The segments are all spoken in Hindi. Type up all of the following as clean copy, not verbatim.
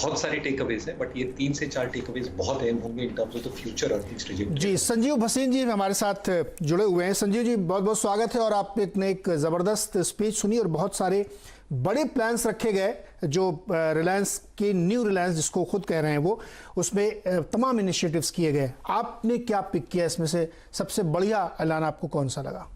बहुत सारे टेक अवेज हैं, बट ये 3 से 4 टेक अवेज बहुत अहम होंगे in terms of the future earnings trajectory. जी, संजीव भसीन जी हमारे साथ जुड़े हुए हैं। संजीव जी, बहुत बहुत स्वागत है। और आपने एक ज़बरदस्त स्पीच सुनी और बहुत सारे बड़े प्लान्स रखे गए जो रिलायंस की न्यू रिलायंस जिसको खुद कह रहे हैं वो, उसमें तमाम इनिशिएटिव्स किए गए। आपने क्या पिक किया इसमें से? सबसे बढ़िया ऐलान आपको कौन सा लगा?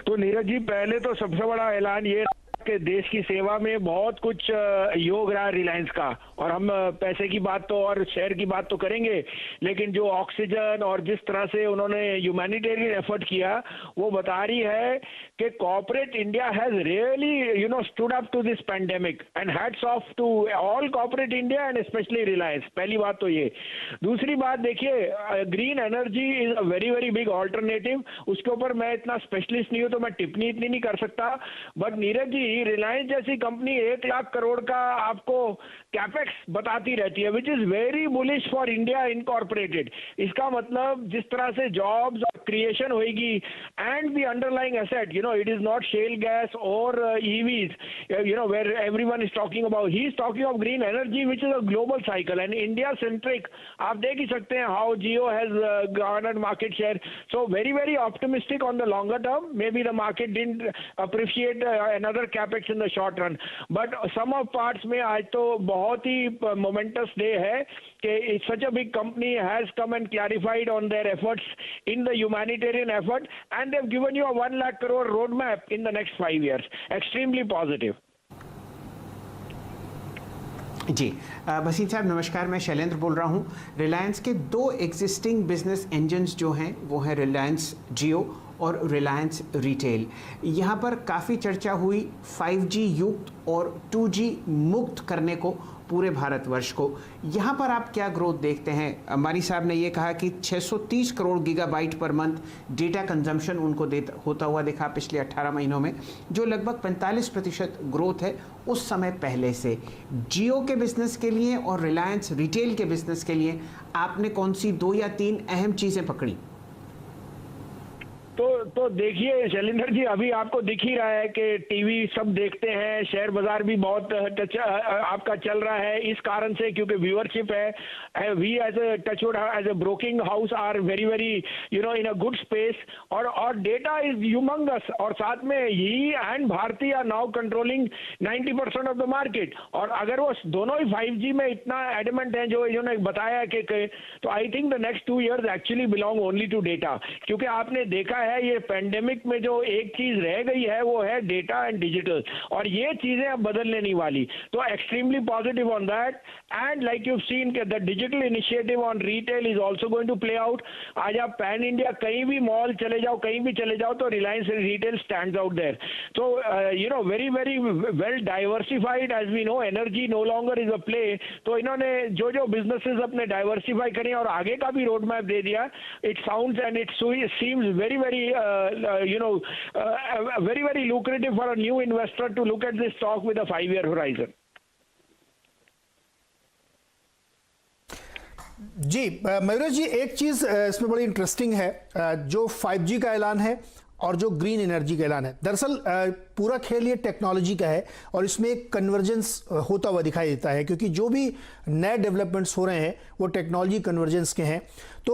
तो नीरज जी, पहले तो सबसे बड़ा ऐलान ये कि देश की सेवा में बहुत कुछ योग रहा रिलायंस का, और हम पैसे की बात तो और शेयर की बात तो करेंगे, लेकिन जो ऑक्सीजन और जिस तरह से उन्होंने ह्यूमैनिटेरियन एफर्ट किया वो बता रही है कि corporate India has really stood up to this pandemic, and hats off to all corporate India and especially Reliance. पहली बात तो ये। दूसरी बात देखिए, green energy is a very very big alternative. उसके ऊपर मैं इतना स्पेशलिस्ट नहीं हूं तो मैं टिप्पणी इतनी नहीं कर सकता, बट नीरज जी, रिलायंस जैसी कंपनी 1 लाख करोड़ का आपको कैपेक्स बताती रहती है, which is very bullish for India incorporated. इसका मतलब जिस तरह से जॉब्स और क्रिएशन होगी and the underlying asset, it is not shale gas और EVs, where everyone is talking about, he is talking of green energy which is a global cycle and India centric. आप देख ही सकते हैं how Jio has garnered market share. So very very optimistic on the longer term. May be the market didn't appreciate another capex in the short run, but sum of parts में आज तो बहुत ही momentous day है कि such a big company has come and clarified on their efforts in the humanitarian effort, and they've given you a 1 lakh crore roadmap in the next 5 years. Extremely positive. जी, भसीन साहब नमस्कार, मैं शैलेंद्र बोल रहा हूँ। रिलायंस के 2 एग्जिस्टिंग बिजनेस इंजन्स जो हैं वो हैं रिलायंस जियो और रिलायंस रिटेल। यहाँ पर काफ़ी चर्चा हुई 5G युक्त और 2G मुक्त करने को पूरे भारतवर्ष को। यहाँ पर आप क्या ग्रोथ देखते हैं? अंबानी साहब ने ये कहा कि 630 crore gigabyte per month data consumption उनको होता हुआ देखा पिछले 18 महीनों में, जो लगभग 45% ग्रोथ है उस समय पहले से। जियो के बिजनेस के लिए और रिलायंस रिटेल के बिजनेस के लिए आपने कौन सी 2 या 3 अहम चीज़ें पकड़ी? तो देखिए शैलेंद्र जी, अभी आपको दिख ही रहा है कि टीवी सब देखते हैं, शेयर बाजार भी बहुत आपका चल रहा है इस कारण से, क्योंकि व्यूअरशिप है। We as a touchwood as a broking house are very very in a good space, और डेटा इज ह्यूमंगस, और साथ में ही and Bharti are now controlling 90% of the market. और अगर वो दोनों ही 5G में इतना एडमेंट है जो इन्होंने बताया कि तो I think the next 2 years actually belong only to data, क्योंकि आपने देखा है ये पैंडेमिक में जो एक चीज रह गई है वो है डेटा एंड डिजिटल, और ये चीजें अब बदलने नहीं वाली। तो extremely positive on that, and like you seen के the digital initiative on retail is also going to play out. आज आप पैन इंडिया कहीं भी मॉल चले जाओ, कहीं भी चले जाओ, तो Reliance retail stands out there. तो very very well diversified, as we know energy no longer is a play. तो इन्होंने जो जो बिजनेसेस अपने डाइवर्सिफाई करें और आगे का भी रोड मैप दे दिया। It sounds and it seems very very very very lucrative for a new investor to look at this stock with a 5-year horizon. जी मयूरेश जी, एक चीज इसमें बड़ी इंटरेस्टिंग है, जो 5G का ऐलान है और जो ग्रीन एनर्जी का ऐलान है। दरअसल पूरा खेल ये टेक्नोलॉजी का है और इसमें एक कन्वर्जेंस होता हुआ दिखाई देता है, क्योंकि जो भी नए डेवलपमेंट्स हो रहे हैं वो टेक्नोलॉजी कन्वर्जेंस के हैं। तो